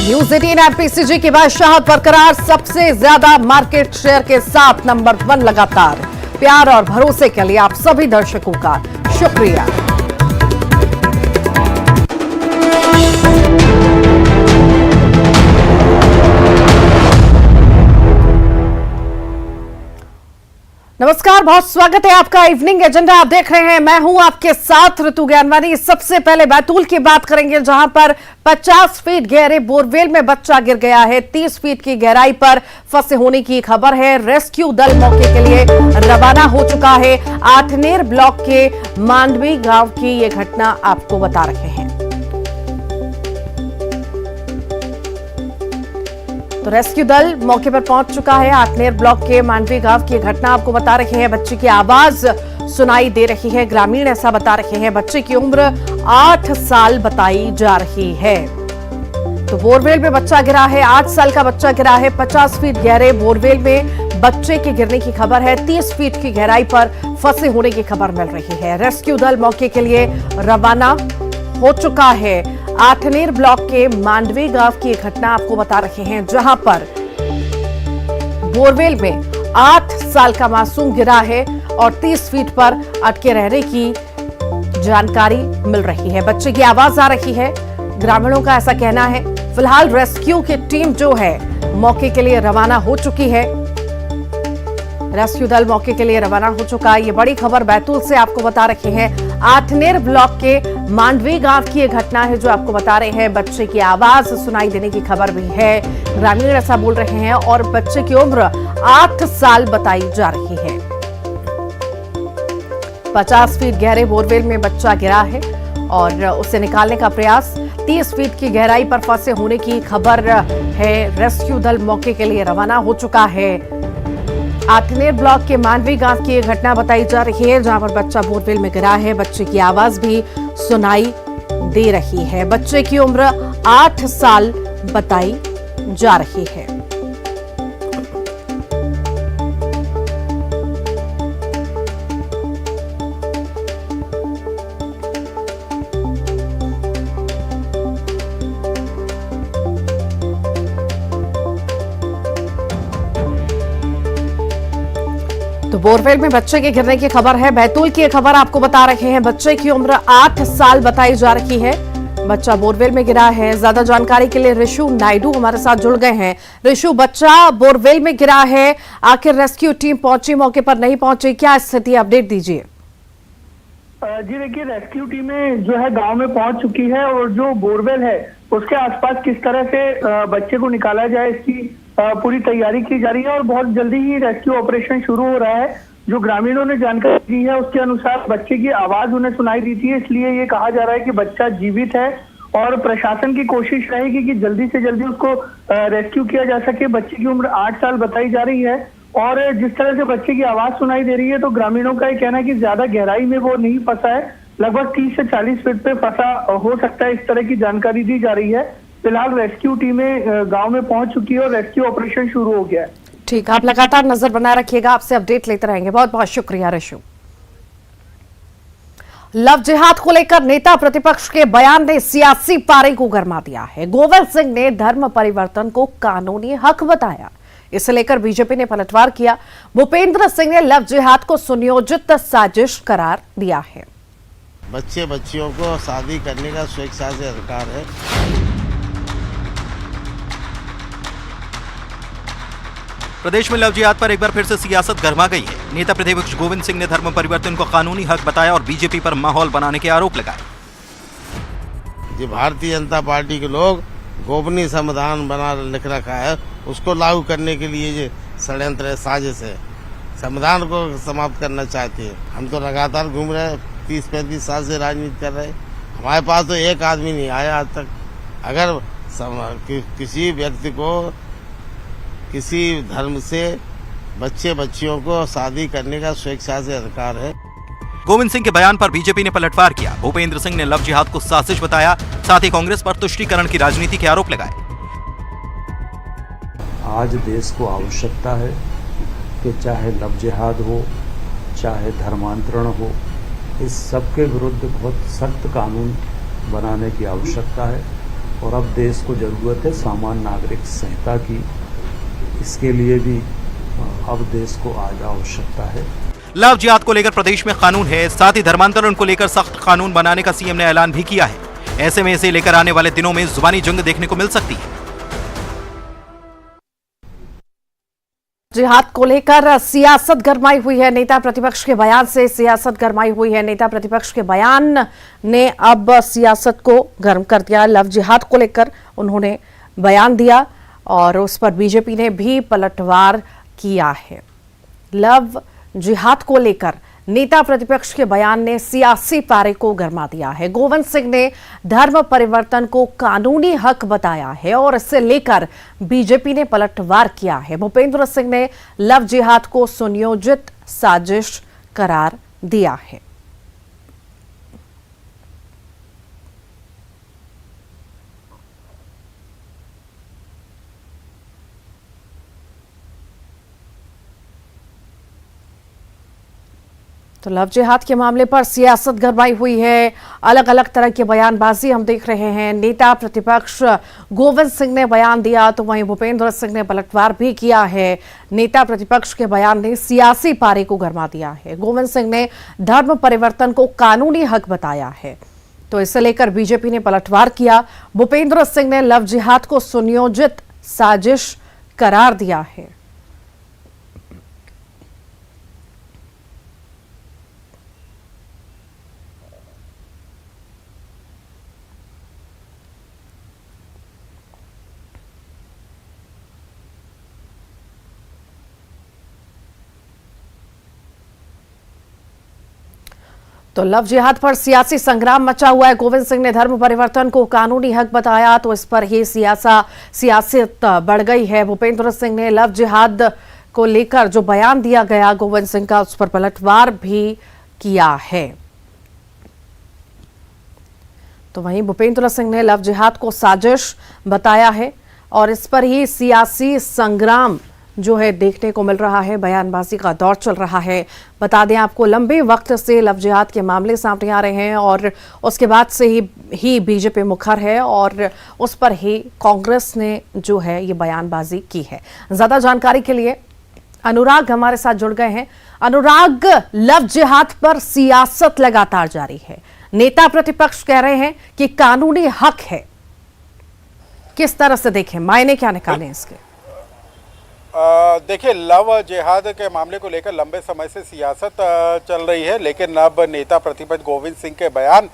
News 18 MPCG के बाद शाहद बरकरार, सबसे ज्यादा मार्केट शेयर के साथ नंबर 1 लगातार। प्यार और भरोसे के लिए आप सभी दर्शकों का शुक्रिया। नमस्कार, बहुत स्वागत है आपका इवनिंग एजेंडा आप देख रहे हैं। मैं हूं आपके साथ ऋतु ज्ञानवानी। सबसे पहले बैतूल की बात करेंगे, जहां पर 50 फीट गहरे बोरवेल में बच्चा गिर गया है। 30 फीट की गहराई पर फंसे होने की खबर है। रेस्क्यू दल मौके के लिए रवाना हो चुका है। आठनेर ब्लॉक के मांडवी गांव की यह घटना आपको बता रहे हैं। तो रेस्क्यू दल मौके पर पहुंच चुका है। आठनेर ब्लॉक के मांडवी गांव की घटना आपको बता रहे हैं। बच्चे की आवाज सुनाई दे रही है, ग्रामीण ऐसा बता रहे हैं। बच्चे की उम्र 8 साल बताई जा रही है। तो बोरवेल में बच्चा गिरा है, 8 साल का बच्चा गिरा है। 50 फीट गहरे बोरवेल में बच्चे के गिरने की खबर है। 30 फीट की गहराई पर फंसे होने की खबर मिल रही है। रेस्क्यू दल मौके के लिए रवाना हो चुका है। आठनेर ब्लॉक के मांडवी गांव की घटना आपको बता रहे हैं, जहां पर बोरवेल में 8 साल का मासूम गिरा है और 30 फीट पर अटके रहने की जानकारी मिल रही है। बच्चे की आवाज आ रही है, ग्रामीणों का ऐसा कहना है। फिलहाल रेस्क्यू की टीम जो है मौके के लिए रवाना हो चुकी है। रेस्क्यू दल मौके के लिए रवाना हो चुका है। ये बड़ी खबर बैतूल से आपको बता रहे हैं। आठनेर ब्लॉक के मांडवी गांव की यह घटना है जो आपको बता रहे हैं। बच्चे की आवाज सुनाई देने की खबर भी है, ग्रामीण ऐसा बोल रहे हैं। और बच्चे की उम्र 8 साल बताई जा रही है। 50 फीट गहरे बोरवेल में बच्चा गिरा है और उसे निकालने का प्रयास। 30 फीट की गहराई पर फंसे होने की खबर है। रेस्क्यू दल मौके के लिए रवाना हो चुका है। आठनेर ब्लॉक के मांडवी गांव की यह घटना बताई जा रही है, जहां पर बच्चा बोरवेल में गिरा है। बच्चे की आवाज भी सुनाई दे रही है। बच्चे की उम्र 8 साल बताई जा रही है। तो बोरवेल में बच्चे के गिरने की खबर है। बैतूल की खबर आपको बता रहे हैं। बच्चे की उम्र 8 साल बताई जा रही है। बच्चा बोरवेल में गिरा है। ज्यादा जानकारी के लिए ऋषु नायडू हमारे साथ जुड़ गए हैं। ऋषु, बच्चा बोरवेल में गिरा है, आखिर रेस्क्यू टीम पहुंची, मौके पर नहीं पहुंची, क्या स्थिति, अपडेट दीजिए। जी देखिए, रेस्क्यू टीमें जो है गांव में पहुंच चुकी है और जो बोरवेल है उसके आसपास किस तरह से बच्चे को निकाला जाए इसकी पूरी तैयारी की जा रही है और बहुत जल्दी ही रेस्क्यू ऑपरेशन शुरू हो रहा है। जो ग्रामीणों ने जानकारी दी है उसके अनुसार बच्चे की आवाज उन्हें सुनाई दी थी, इसलिए ये कहा जा रहा है कि बच्चा जीवित है और प्रशासन की कोशिश रहेगी कि जल्दी से जल्दी उसको रेस्क्यू किया जा सके। बच्चे की उम्र 8 साल बताई जा रही है और जिस तरह से बच्चे की आवाज सुनाई दे रही है तो ग्रामीणों का ये कहना है कि ज्यादा गहराई में वो नहीं फंसा है, लगभग 30 से 40 फीट पे फंसा हो सकता है, इस तरह की जानकारी दी जा रही है। फिलहाल रेस्क्यू टीमें गांव में पहुंच चुकी है और रेस्क्यू ऑपरेशन शुरू हो गया है। ठीक, आप लगातार नजर बनाए रखिएगा, आपसे अपडेट लेते रहेंगे। बहुत बहुत शुक्रिया ऋषु। लव जिहाद को लेकर नेता प्रतिपक्ष के बयान ने सियासी पारे को गरमा दिया है। गोविंद सिंह ने धर्म परिवर्तन को कानूनी हक बताया। इसे लेकर बीजेपी ने पलटवार किया। भूपेंद्र सिंह ने लव जिहाद को सुनियोजित साजिश करार दिया है। बच्चे बच्चियों को शादी करने का स्वेच्छा से अधिकार है। प्रदेश में लव जिहाद पर एक बार फिर से सियासत गरमा गई है। नेता प्रतिपक्ष गोविंद सिंह ने धर्म परिवर्तन को कानूनी हक बताया और बीजेपी पर माहौल बनाने के आरोप लगाए। ये भारतीय जनता पार्टी के लोग गोपनीय संविधान बना लिख रखा है, उसको लागू करने के लिए ये षड्यंत्र है, साजिश है। संविधान को समाप्त करना चाहते हैं। हम तो लगातार घूम रहे हैं, 30-35 साल से राजनीति कर रहे हैं। हमारे पास तो एक आदमी नहीं आया आज तक। अगर किसी व्यक्ति को किसी धर्म से बच्चे बच्चियों को शादी करने का स्वेच्छा से अधिकार है। गोविंद सिंह के बयान पर बीजेपी ने पलटवार किया। भूपेंद्र सिंह ने लव जिहाद को साजिश बताया, साथ ही कांग्रेस पर तुष्टीकरण की राजनीति के आरोप लगाए। आज देश को आवश्यकता है कि चाहे लव जिहाद हो, चाहे धर्मांतरण हो, इस सब के विरुद्ध बहुत सख्त कानून बनाने की आवश्यकता है। और अब देश को ज़रूरत है सामान्य नागरिक संहिता की। इसके लिए भी अब देश को आज आवश्यकता है। लव जिहाद को लेकर प्रदेश में कानून है, साथ ही धर्मांतरण को लेकर सख्त कानून बनाने का सीएम ने ऐलान भी किया है। ऐसे में इसे लेकर आने वाले दिनों में जुबानी जंग देखने को मिल सकती है। जिहाद को लेकर सियासत गरमाई हुई है। नेता प्रतिपक्ष के बयान से सियासत गरमाई हुई है। नेता प्रतिपक्ष के बयान ने अब सियासत को गर्म कर दिया। लव जिहाद को लेकर उन्होंने बयान दिया और उस पर बीजेपी ने भी पलटवार किया है। लव जिहाद को लेकर नेता प्रतिपक्ष के बयान ने सियासी पारे को गरमा दिया है। गोविंद सिंह ने धर्म परिवर्तन को कानूनी हक बताया है और इससे लेकर बीजेपी ने पलटवार किया है। भूपेंद्र सिंह ने लव जिहाद को सुनियोजित साजिश करार दिया है। तो लव जिहाद के मामले पर सियासत गरमाई हुई है। अलग अलग तरह की बयानबाजी हम देख रहे हैं। नेता प्रतिपक्ष गोविंद सिंह ने बयान दिया तो वहीं भूपेंद्र सिंह ने पलटवार भी किया है। नेता प्रतिपक्ष के बयान ने सियासी पारे को गरमा दिया है। गोविंद सिंह ने धर्म परिवर्तन को कानूनी हक बताया है तो इसे लेकर बीजेपी ने पलटवार किया। भूपेंद्र सिंह ने लव जिहाद को सुनियोजित साजिश करार दिया है। तो लव जिहाद पर सियासी संग्राम मचा हुआ है। गोविंद सिंह ने धर्म परिवर्तन को कानूनी हक बताया तो इस पर ही सियासत बढ़ गई है। भूपेंद्र सिंह ने लव जिहाद को लेकर जो बयान दिया गया गोविंद सिंह का, उस पर पलटवार भी किया है। तो वहीं भूपेंद्र सिंह ने लव जिहाद को साजिश बताया है और इस पर ही सियासी संग्राम जो है देखने को मिल रहा है। बयानबाजी का दौर चल रहा है। बता दें आपको, लंबे वक्त से लव जिहाद के मामले सामने आ रहे हैं और उसके बाद से ही बीजेपी मुखर है और उस पर ही कांग्रेस ने जो है ये बयानबाजी की है। ज्यादा जानकारी के लिए अनुराग हमारे साथ जुड़ गए हैं। अनुराग, लव जिहाद पर सियासत लगातार जारी है। नेता प्रतिपक्ष कह रहे हैं कि कानूनी हक है। किस तरह से देखें, मायने क्या निकालें इसके? देखिए, लव जिहाद के मामले को लेकर लंबे समय से सियासत चल रही है, लेकिन अब नेता प्रतिपक्ष गोविंद सिंह के बयान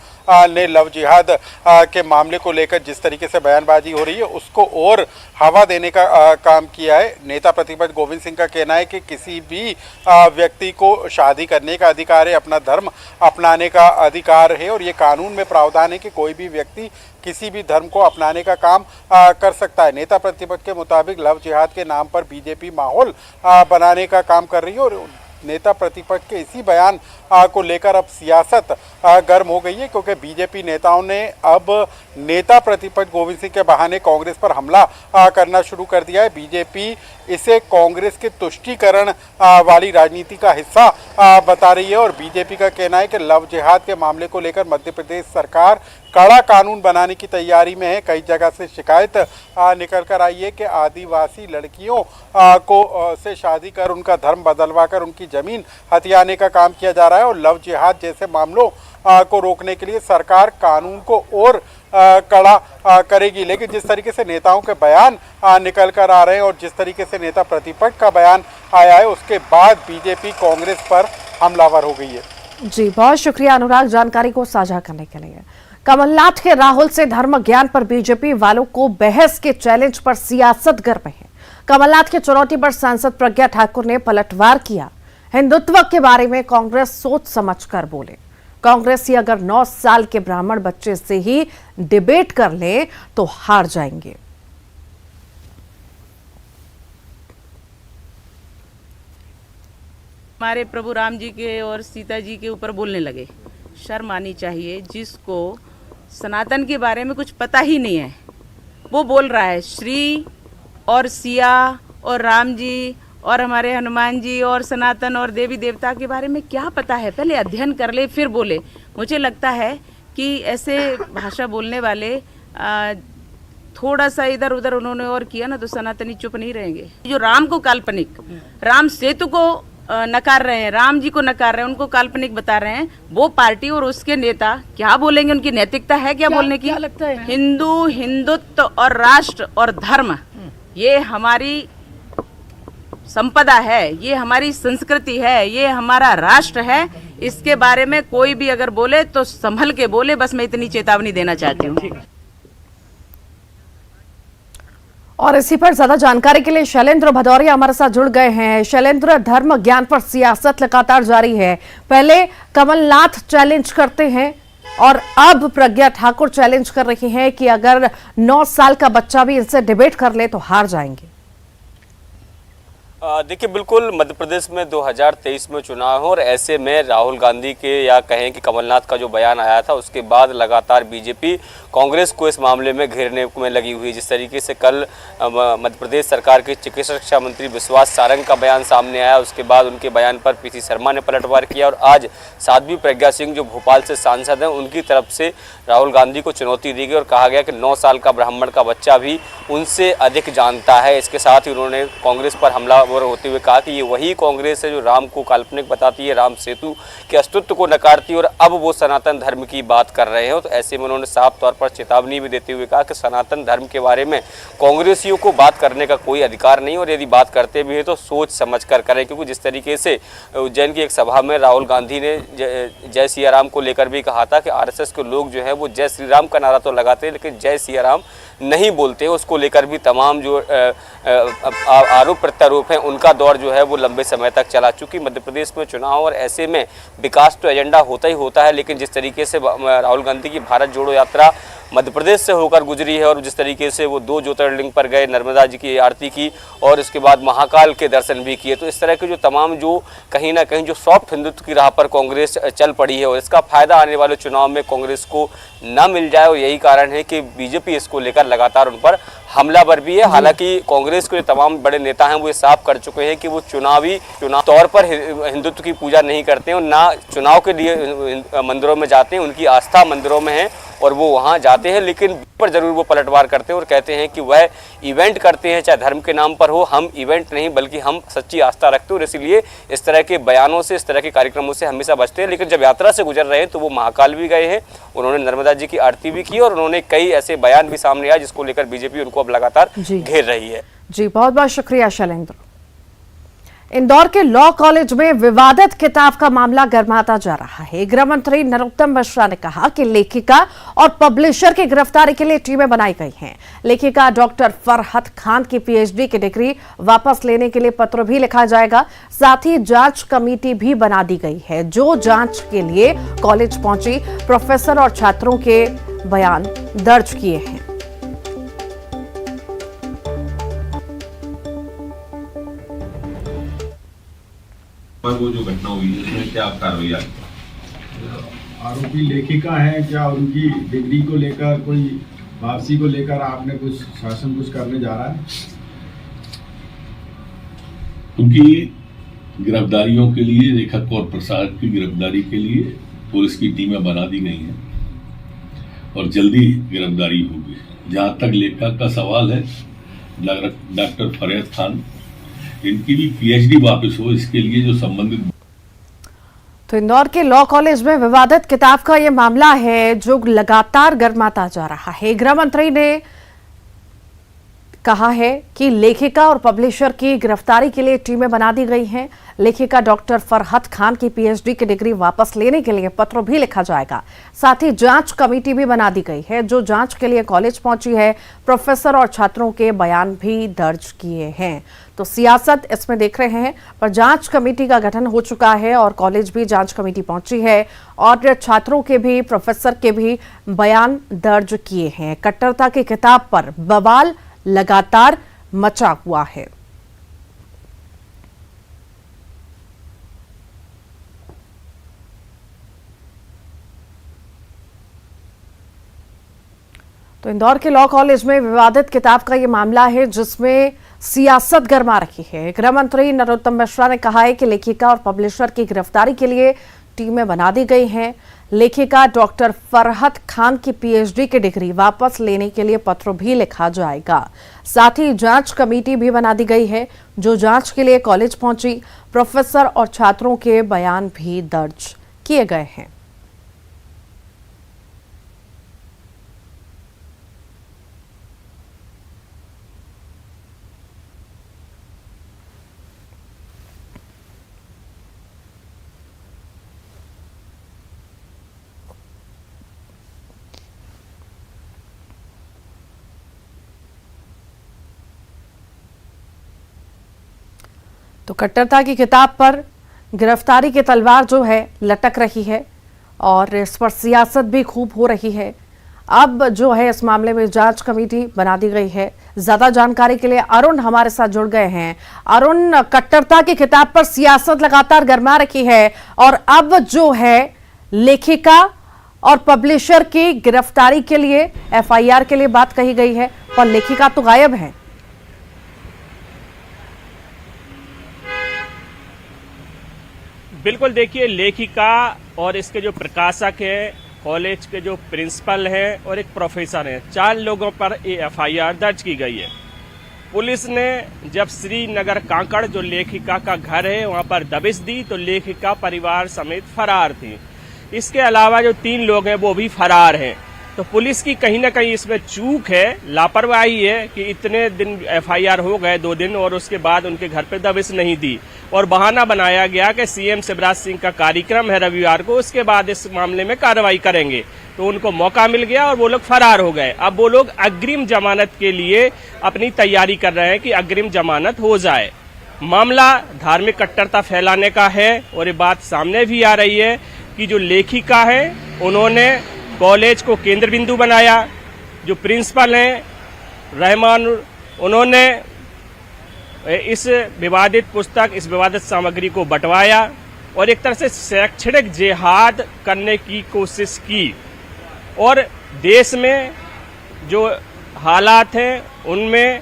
ने लव जिहाद के मामले को लेकर जिस तरीके से बयानबाजी हो रही है उसको और हवा देने का काम किया है। नेता प्रतिपक्ष गोविंद सिंह का कहना है कि किसी भी व्यक्ति को शादी करने का अधिकार है, अपना धर्म अपनाने का अधिकार है और ये कानून में प्रावधान है कि कोई भी व्यक्ति किसी भी धर्म को अपनाने का काम कर सकता है। नेता प्रतिपक्ष के मुताबिक लव जिहाद के नाम पर बीजेपी माहौल बनाने का काम कर रही है और नेता प्रतिपक्ष के इसी बयान को लेकर अब सियासत गर्म हो गई है, क्योंकि बीजेपी नेताओं ने अब नेता प्रतिपक्ष गोविंद सिंह के बहाने कांग्रेस पर हमला करना शुरू कर दिया है। बीजेपी इसे कांग्रेस के तुष्टीकरण वाली राजनीति का हिस्सा बता रही है और बीजेपी का कहना है कि लव जिहाद के मामले को लेकर मध्य प्रदेश सरकार कड़ा कानून बनाने की तैयारी में है। कई जगह से शिकायत निकल कर आई है कि आदिवासी लड़कियों को से शादी कर उनका धर्म बदलवा कर उनकी जमीन हथियाने का काम किया जा रहा है और लव जिहाद जैसे मामलों को रोकने के लिए सरकार कानून को और कड़ा करेगी। लेकिन जिस तरीके से नेताओं के बयान निकल कर आ रहे हैं और जिस तरीके से नेता प्रतिपक्ष का बयान आया है उसके बाद बीजेपी कांग्रेस पर हमलावर हो गई है। जी, बहुत शुक्रिया अनुराग जानकारी को साझा करने के लिए। कमलनाथ के राहुल से धर्म ज्ञान पर बीजेपी वालों को बहस के चैलेंज पर सियासत गर्म है। कमलनाथ की चुनौती पर सांसद प्रज्ञा ठाकुर ने पलटवार किया। हिंदुत्व के बारे में कांग्रेस सोच समझकर बोले। कांग्रेस ही अगर 9 साल के ब्राह्मण बच्चे से ही डिबेट कर ले तो हार जाएंगे। हमारे प्रभु राम जी के और सीता जी के ऊपर बोलने लगे। शर्म आनी चाहिए। जिसको सनातन के बारे में कुछ पता ही नहीं है वो बोल रहा है श्री और सिया और राम जी और हमारे हनुमान जी और सनातन और देवी देवता के बारे में क्या पता है। पहले अध्ययन कर ले फिर बोले। मुझे लगता है कि ऐसे भाषा बोलने वाले थोड़ा सा इधर उधर उन्होंने और किया ना तो सनातनी चुप नहीं रहेंगे। जो राम को काल्पनिक, राम सेतु को नकार रहे हैं, राम जी को नकार रहे हैं, उनको काल्पनिक बता रहे हैं, वो पार्टी और उसके नेता क्या बोलेंगे? उनकी नैतिकता है क्या बोलने की? क्या लगता है? हिंदू, हिंदुत्व और राष्ट्र और धर्म ये हमारी संपदा है, ये हमारी संस्कृति है, ये हमारा राष्ट्र है। इसके बारे में कोई भी अगर बोले तो संभल के बोले, बस मैं इतनी चेतावनी देना चाहती हूँ। और इसी पर ज्यादा जानकारी के लिए शैलेंद्र भदौरिया हमारे साथ जुड़ गए हैं। शैलेंद्र, धर्म ज्ञान पर सियासत लगातार जारी है। पहले कमलनाथ चैलेंज करते हैं और अब प्रज्ञा ठाकुर चैलेंज कर रही हैं कि अगर 9 साल का बच्चा भी इनसे डिबेट कर ले तो हार जाएंगे। देखिए, बिल्कुल मध्य प्रदेश में 2023 में चुनाव हो और ऐसे में राहुल गांधी के या कहें कि कमलनाथ का जो बयान आया था उसके बाद लगातार बीजेपी कांग्रेस को इस मामले में घेरने में लगी हुई है। जिस तरीके से कल मध्य प्रदेश सरकार के चिकित्सा शिक्षा मंत्री विश्वास सारंग का बयान सामने आया, उसके बाद उनके बयान पर पीसी शर्मा ने पलटवार किया और आज साध्वी प्रज्ञा सिंह जो भोपाल से सांसद हैं उनकी तरफ से राहुल गांधी को चुनौती दी गई और कहा गया कि 9 साल का ब्राह्मण का बच्चा भी उनसे अधिक जानता है। इसके साथ ही उन्होंने कांग्रेस पर हमलावर होते हुए कहा कि ये वही कांग्रेस है जो राम को काल्पनिक बताती है, राम सेतु के अस्तित्व को नकारती है और अब वो सनातन धर्म की बात कर रहे हैं। तो ऐसे में उन्होंने साफ तौर पर चेतावनी भी देते हुए कहा कि सनातन धर्म के बारे में कांग्रेसियों को बात करने का कोई अधिकार नहीं और यदि बात करते भी हैं तो सोच समझ कर करें, क्योंकि जिस तरीके से उज्जैन की एक सभा में राहुल गांधी ने जय सिया राम को लेकर भी कहा था कि आरएसएस के लोग जो है वो जय श्री राम का नारा तो लगाते हैं लेकिन जय सिया राम नहीं बोलते। उसको लेकर भी तमाम जो आरोप प्रत्यारोप हैं उनका दौर जो है वो लंबे समय तक चला। चूँकि मध्य प्रदेश में चुनाव और ऐसे में विकास तो एजेंडा होता ही होता है, लेकिन जिस तरीके से राहुल गांधी की भारत जोड़ो यात्रा मध्य प्रदेश से होकर गुजरी है और जिस तरीके से वो 2 ज्योतिर्लिंग पर गए, नर्मदा जी की आरती की और इसके बाद महाकाल के दर्शन भी किए, तो इस तरह के जो तमाम जो कहीं ना कहीं जो सॉफ्ट हिंदुत्व की राह पर कांग्रेस चल पड़ी है और इसका फायदा आने वाले चुनाव में कांग्रेस को न मिल जाए और यही कारण है कि बीजेपी इसको लेकर लगातार उन पर हमलावर भी है। हालांकि कांग्रेस के तमाम बड़े नेता हैं वो ये साफ कर चुके हैं कि वो चुनाव तौर पर हिंदुत्व की पूजा नहीं करते हैं और ना चुनाव के लिए मंदिरों में जाते हैं, उनकी आस्था मंदिरों में है और वो वहाँ जाते हैं, लेकिन पर जरूर वो पलटवार करते हैं और कहते हैं कि वह इवेंट करते हैं चाहे धर्म के नाम पर हो, हम इवेंट नहीं बल्कि हम सच्ची आस्था रखते हैं और इसलिए इस तरह के बयानों से, इस तरह के कार्यक्रमों से हमेशा बचते हैं। लेकिन जब यात्रा से गुजर रहे हैं तो वो महाकाल भी गए हैं, उन्होंने नर्मदा जी की आरती भी की और उन्होंने कई ऐसे बयान भी सामने आए जिसको लेकर बीजेपी उनको अब लगातार घेर रही है। जी, बहुत बहुत शुक्रिया शैलेंद्र। इंदौर के लॉ कॉलेज में विवादित किताब का मामला गर्माता जा रहा है। गृह मंत्री नरोत्तम मिश्रा ने कहा कि लेखिका और पब्लिशर की गिरफ्तारी के लिए टीमें बनाई गई हैं। लेखिका डॉक्टर फरहत खान की पीएचडी की डिग्री वापस लेने के लिए पत्र भी लिखा जाएगा। साथ ही जांच कमेटी भी बना दी गई है जो जांच के लिए कॉलेज पहुंची प्रोफेसर और छात्रों के बयान दर्ज किए हैं। वो जो घटना हुई उसमें क्या कार्रवाई आई? आरोपी लेखिका है, क्या उनकी डिग्री को लेकर कोई वापसी को लेकर आपने कुछ शासन कुछ करने जा रहा है? उनकी गिरफ्तारियों के लिए, लेखक और प्रसारक की गिरफ्तारी के लिए पुलिस की टीमें बना दी गई हैं और जल्दी गिरफ्तारी होगी। जहां तक लेखक का सवाल है, डॉक्टर फरहत खान, इनकी भी पीएचडी वापस हो, इसके लिए जो संबंधित। तो इंदौर के लॉ कॉलेज में विवादित किताब का यह मामला है जो लगातार गर्माता जा रहा है। गृह मंत्री ने कहा है कि लेखिका और पब्लिशर की गिरफ्तारी के लिए टीमें बना दी गई हैं। लेखिका डॉक्टर फरहत खान की पीएचडी की डिग्री वापस लेने के लिए पत्र भी लिखा जाएगा। साथ ही जांच कमेटी भी बना दी गई है जो जांच के लिए कॉलेज पहुंची है। प्रोफेसर और छात्रों के बयान भी दर्ज किए हैं। तो सियासत इसमें देख रहे हैं, पर जांच कमेटी का गठन हो चुका है और कॉलेज भी जांच कमेटी पहुंची है और छात्रों के भी, प्रोफेसर के भी बयान दर्ज किए हैं। कट्टरता की किताब पर बवाल लगातार मचा हुआ है। तो इंदौर के लॉ कॉलेज में विवादित किताब का यह मामला है जिसमें सियासत गरमा रही है। गृह मंत्री नरोत्तम मिश्रा ने कहा है कि लेखिका और पब्लिशर की गिरफ्तारी के लिए टीमें बना दी गई हैं। लेखिका डॉक्टर फरहत खान की पीएचडी की डिग्री वापस लेने के लिए पत्र भी लिखा जाएगा। साथ ही जांच कमेटी भी बना दी गई है जो जांच के लिए कॉलेज पहुंची। प्रोफेसर और छात्रों के बयान भी दर्ज किए गए हैं। तो कट्टरता की किताब पर गिरफ्तारी की तलवार जो है लटक रही है और इस पर सियासत भी खूब हो रही है। अब जो है इस मामले में जांच कमेटी बना दी गई है। ज्यादा जानकारी के लिए अरुण हमारे साथ जुड़ गए हैं। अरुण, कट्टरता की किताब पर सियासत लगातार गरमा रखी है और अब जो है लेखिका और पब्लिशर की गिरफ्तारी के लिए एफआईआर के लिए बात कही गई है, पर लेखिका तो गायब है। बिल्कुल, देखिए, लेखिका और इसके जो प्रकाशक है, कॉलेज के जो प्रिंसिपल हैं और एक प्रोफेसर हैं, 4 लोगों पर ये एफआईआर दर्ज की गई है। पुलिस ने जब श्रीनगर कांकड़ जो लेखिका का घर है वहां पर दबिश दी तो लेखिका परिवार समेत फरार थी। इसके अलावा जो 3 लोग हैं वो भी फरार हैं। तो पुलिस की कहीं ना कहीं इसमें चूक है, लापरवाही है कि इतने दिन एफआईआर हो गए 2 दिन और उसके बाद उनके घर पे दबिश नहीं दी और बहाना बनाया गया कि सीएम शिवराज सिंह का कार्यक्रम है रविवार को, उसके बाद इस मामले में कार्रवाई करेंगे। तो उनको मौका मिल गया और वो लोग फरार हो गए। अब वो लोग अग्रिम जमानत के लिए अपनी तैयारी कर रहे हैं कि अग्रिम जमानत हो जाए। मामला धार्मिक कट्टरता फैलाने का है और ये बात सामने भी आ रही है कि जो लेखिका है उन्होंने कॉलेज को केंद्र बिंदु बनाया। जो प्रिंसिपल हैं रहमान, उन्होंने इस विवादित पुस्तक, इस विवादित सामग्री को बंटवाया और एक तरह से शैक्षणिक जिहाद करने की कोशिश की। और देश में जो हालात हैं उनमें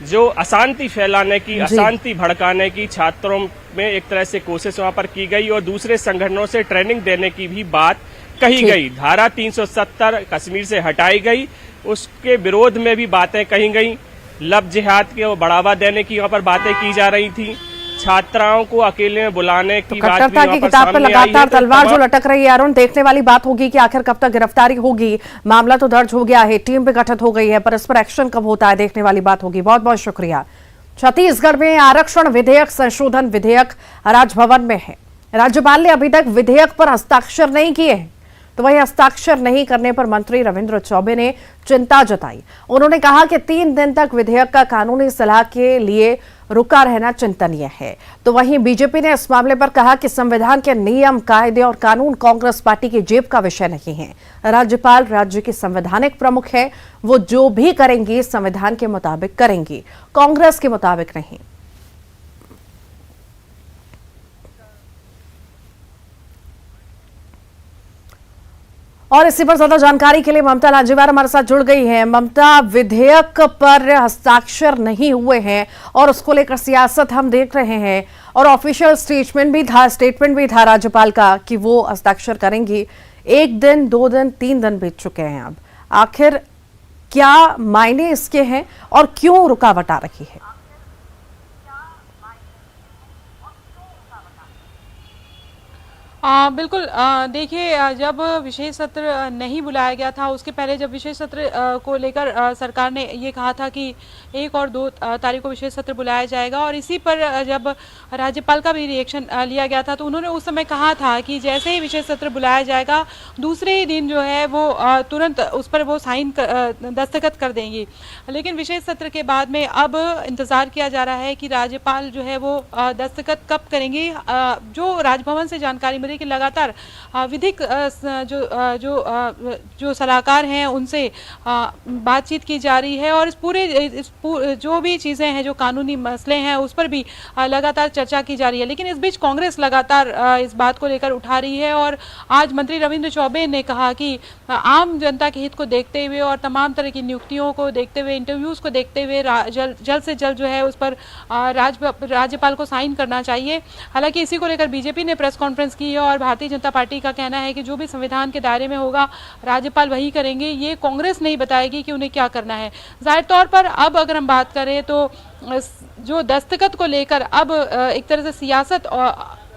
जो अशांति फैलाने की, अशांति भड़काने की छात्रों में एक तरह से कोशिश वहां पर की गई और दूसरे संगठनों से ट्रेनिंग देने की भी बात कही गई। धारा 370 कश्मीर से हटाई गई, उसके विरोध में भी बातें कही गई। लव जिहाद के बढ़ावा देने की वहां पर बातें की जा रही थी। छात्राओं को अकेले में बुलाने की बात भी कट्टरता की किताब पर लगातार तलवार जो लटक रही है। अरुण, देखने वाली बात होगी कि आखिर कब तक गिरफ्तारी होगी। मामला तो दर्ज हो गया है, टीम भी गठित हो गई है, पर इस पर एक्शन कब होता है देखने वाली बात होगी। बहुत बहुत शुक्रिया। छत्तीसगढ़ में आरक्षण विधेयक संशोधन विधेयक राजभवन में है। राज्यपाल ने अभी तक विधेयक पर हस्ताक्षर नहीं किए हैं, तो वही हस्ताक्षर नहीं करने पर मंत्री रविंद्र चौबे ने चिंता जताई। उन्होंने कहा कि 3 दिन तक विधेयक का कानूनी सलाह के लिए रुका रहना चिंतनीय है। तो वहीं बीजेपी ने इस मामले पर कहा कि संविधान के नियम, कायदे और कानून कांग्रेस पार्टी की जेब का विषय नहीं है। राज्यपाल राज्य की संवैधानिक प्रमुख है, वो जो भी करेंगी संविधान के मुताबिक करेंगी, कांग्रेस के मुताबिक नहीं। और इसी पर ज्यादा जानकारी के लिए ममता लांजेवार हमारे साथ जुड़ गई हैं। ममता, विधेयक पर हस्ताक्षर नहीं हुए हैं और उसको लेकर सियासत हम देख रहे हैं और ऑफिशियल स्टेटमेंट भी था राज्यपाल का कि वो हस्ताक्षर करेंगी। 1 दिन, 2 दिन, 3 दिन बीत चुके हैं। अब आखिर क्या मायने इसके हैं और क्यों रुकावट आ रही है? बिल्कुल, देखिए, जब विशेष सत्र नहीं बुलाया गया था, उसके पहले जब विशेष सत्र को लेकर सरकार ने ये कहा था कि 1 और 2 तारीख को विशेष सत्र बुलाया जाएगा और इसी पर जब राज्यपाल का भी रिएक्शन लिया गया था तो उन्होंने उस समय कहा था कि जैसे ही विशेष सत्र बुलाया जाएगा दूसरे ही दिन जो है वो तुरंत उस पर वो दस्तखत कर देंगी। लेकिन विशेष सत्र के बाद में अब इंतज़ार किया जा रहा है कि राज्यपाल जो है वो दस्तखत कब करेंगे। जो राजभवन से जानकारी मिली कि लगातार विधिक जो सलाहकार हैं उनसे बातचीत की जा रही है और इस जो भी चीज़ें हैं, जो कानूनी मसले हैं, उस पर भी लगातार चर्चा की जा रही है। लेकिन इस बीच कांग्रेस लगातार इस बात को लेकर उठा रही है और आज मंत्री रविंद्र चौबे ने कहा कि आम जनता के हित को देखते हुए और तमाम तरह की नियुक्तियों को देखते हुए, इंटरव्यूज़ को देखते हुए जल्द से जल्द जो है उस पर राज्यपाल को साइन करना चाहिए। हालांकि इसी को लेकर बीजेपी ने प्रेस कॉन्फ्रेंस की है और भारतीय जनता पार्टी का कहना है कि जो भी संविधान के दायरे में होगा राज्यपाल वही करेंगे, ये कांग्रेस नहीं बताएगी कि उन्हें क्या करना है। जाहिर तौर पर अब अगर हम बात करें तो जो दस्तखत को लेकर अब एक तरह से सियासत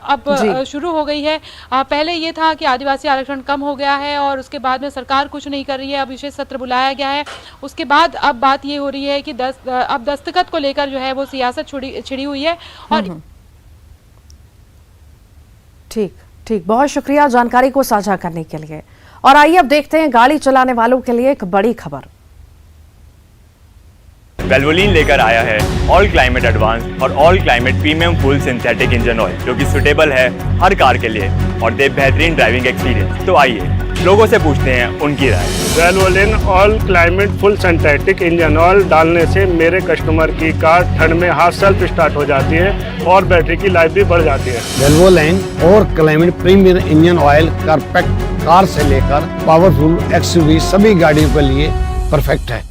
अब शुरू हो गई है। पहले ये था कि आदिवासी आरक्षण कम हो गया है और उसके बाद में सरकार कुछ नहीं कर रही है, अब विशेष सत्र बुलाया गया है। उसके बाद अब बात ये हो रही है कि अब दस्तखत को लेकर जो है वो सियासत छिड़ी हुई है। और ठीक, बहुत शुक्रिया जानकारी को साझा करने के लिए। और आइए अब देखते हैं गाड़ी चलाने वालों के लिए एक बड़ी खबर। वेल्वोलिन लेकर आया है ऑल क्लाइमेट एडवांस और all climate premium full synthetic engine oil, जो कि सुटेबल है हर कार के लिए और दे बेहतरीन ड्राइविंग एक्सपीरियंस। तो आइए लोगों से पूछते हैं उनकी राय। Valvoline all climate full synthetic engine oil डालने से मेरे कस्टमर की कार ठंड में हाथ सेल्फ स्टार्ट हो जाती है और बैटरी की लाइफ भी बढ़ जाती है। वेल्वोलिन और climate premium engine oil compact car से लेकर पावरफुल एक्सयूवी सभी गाड़ियों के लिए परफेक्ट है।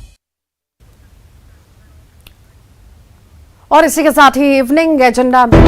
और इसी के साथ ही इवनिंग एजेंडा में